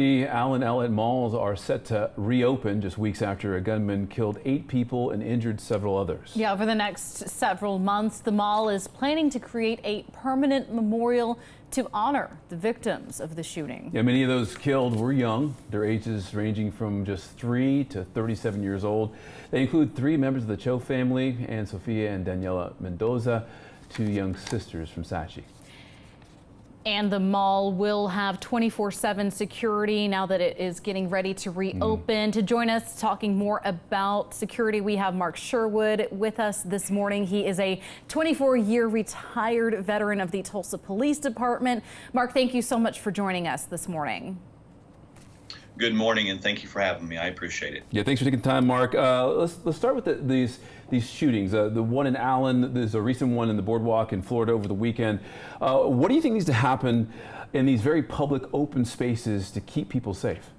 The Allen outlet malls are set to reopen just weeks after a gunman killed 8 people and injured several others. Yeah, over the next several months, the mall is planning to create a permanent memorial to honor the victims of the shooting. Yeah, many of those killed were young, their ages ranging from just 3 to 37 years old. They include 3 members of the Cho family and Sofia and Daniela Mendoza, 2 young sisters from Sachi. And the mall will have 24/7 security now that it is getting ready to reopen. To join us talking more about security, we have Mark Sherwood with us this morning. He is a 24-year retired veteran of the Tulsa Police Department. Mark, thank you so much for joining us this morning. Good morning, and thank you for having me. I appreciate it. Yeah, thanks for taking time, Mark. Let's start with these shootings. The one in Allen, there's a recent one in the boardwalk in Florida over the weekend. What do you think needs to happen in these very public open spaces to keep people safe?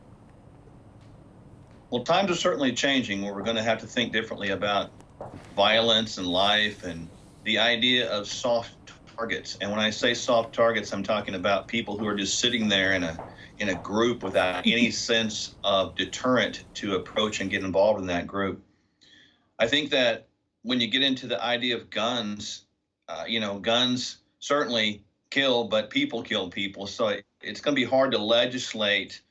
Well, times are certainly changing where we're going to have to think differently about violence and life and the idea of soft targets. And when I say soft targets, I'm talking about people who are just sitting there in a group without any sense of deterrent to approach and get involved in that group. I think that when you get into the idea of guns, guns certainly kill, but people kill people. So it's going to be hard to legislate,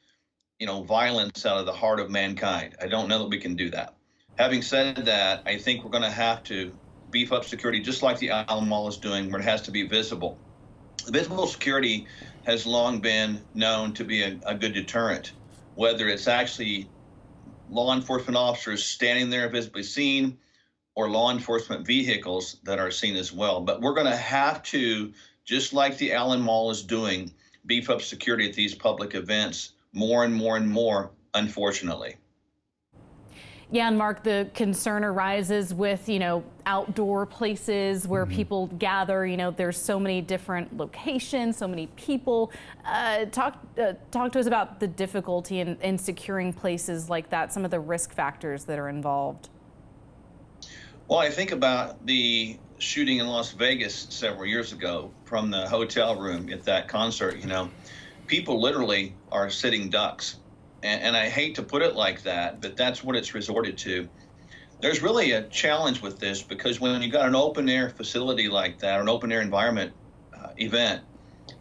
violence out of the heart of mankind. I don't know that we can do that. Having said that, I think we're going to have to beef up security just like the Allen Mall is doing, where it has to be visible. Visible security has long been known to be a good deterrent, whether it's actually law enforcement officers standing there visibly seen or law enforcement vehicles that are seen as well. But we're going to have to, just like the Allen Mall is doing, beef up security at these public events more and more and more, unfortunately. Yeah, and Mark, the concern arises with, outdoor places where people gather. There's so many different locations, so many people. Talk to us about the difficulty in securing places like that, some of the risk factors that are involved. Well, I think about the shooting in Las Vegas several years ago from the hotel room at that concert. People literally are sitting ducks. And I hate to put it like that, but that's what it's resorted to. There's really a challenge with this because when you got an open air facility like that, or an open air environment event,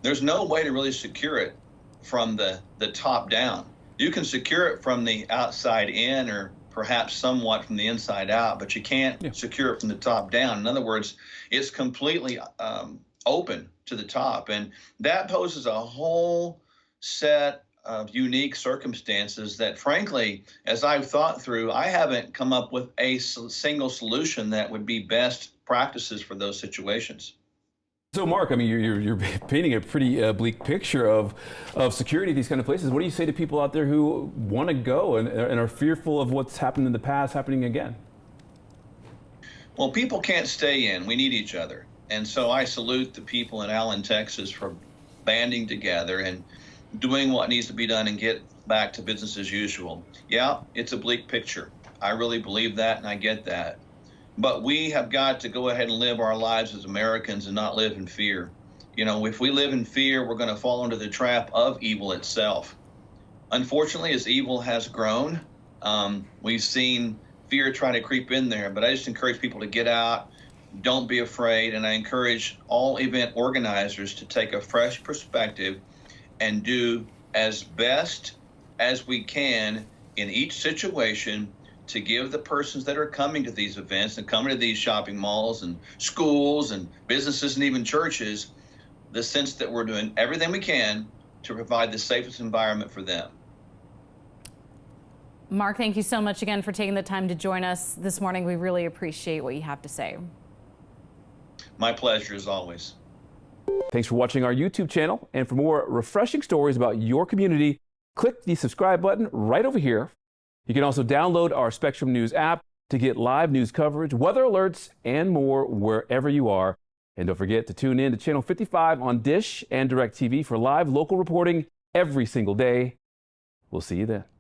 there's no way to really secure it from the top down. You can secure it from the outside in or perhaps somewhat from the inside out, but you can't secure it from the top down. In other words, it's completely open to the top. And that poses a whole set of unique circumstances that, frankly, as I've thought through, I haven't come up with a single solution that would be best practices for those situations. So, Mark, I mean, you're painting a pretty bleak picture of security at these kind of places. What do you say to people out there who want to go and are fearful of what's happened in the past happening again? Well, people can't stay in. We need each other. And so I salute the people in Allen, Texas for banding together and doing what needs to be done and get back to business as usual. Yeah, it's a bleak picture. I really believe that, and I get that. But we have got to go ahead and live our lives as Americans and not live in fear. If we live in fear, we're going to fall into the trap of evil itself. Unfortunately, as evil has grown, we've seen fear try to creep in there. But I just encourage people to get out, don't be afraid, and I encourage all event organizers to take a fresh perspective and do as best as we can in each situation to give the persons that are coming to these events and coming to these shopping malls and schools and businesses and even churches the sense that we're doing everything we can to provide the safest environment for them. Mark, thank you so much again for taking the time to join us this morning. We really appreciate what you have to say. My pleasure, as always. Thanks for watching our YouTube channel. And for more refreshing stories about your community, click the subscribe button right over here. You can also download our Spectrum News app to get live news coverage, weather alerts, and more wherever you are. And don't forget to tune in to Channel 55 on Dish and DirecTV for live local reporting every single day. We'll see you then.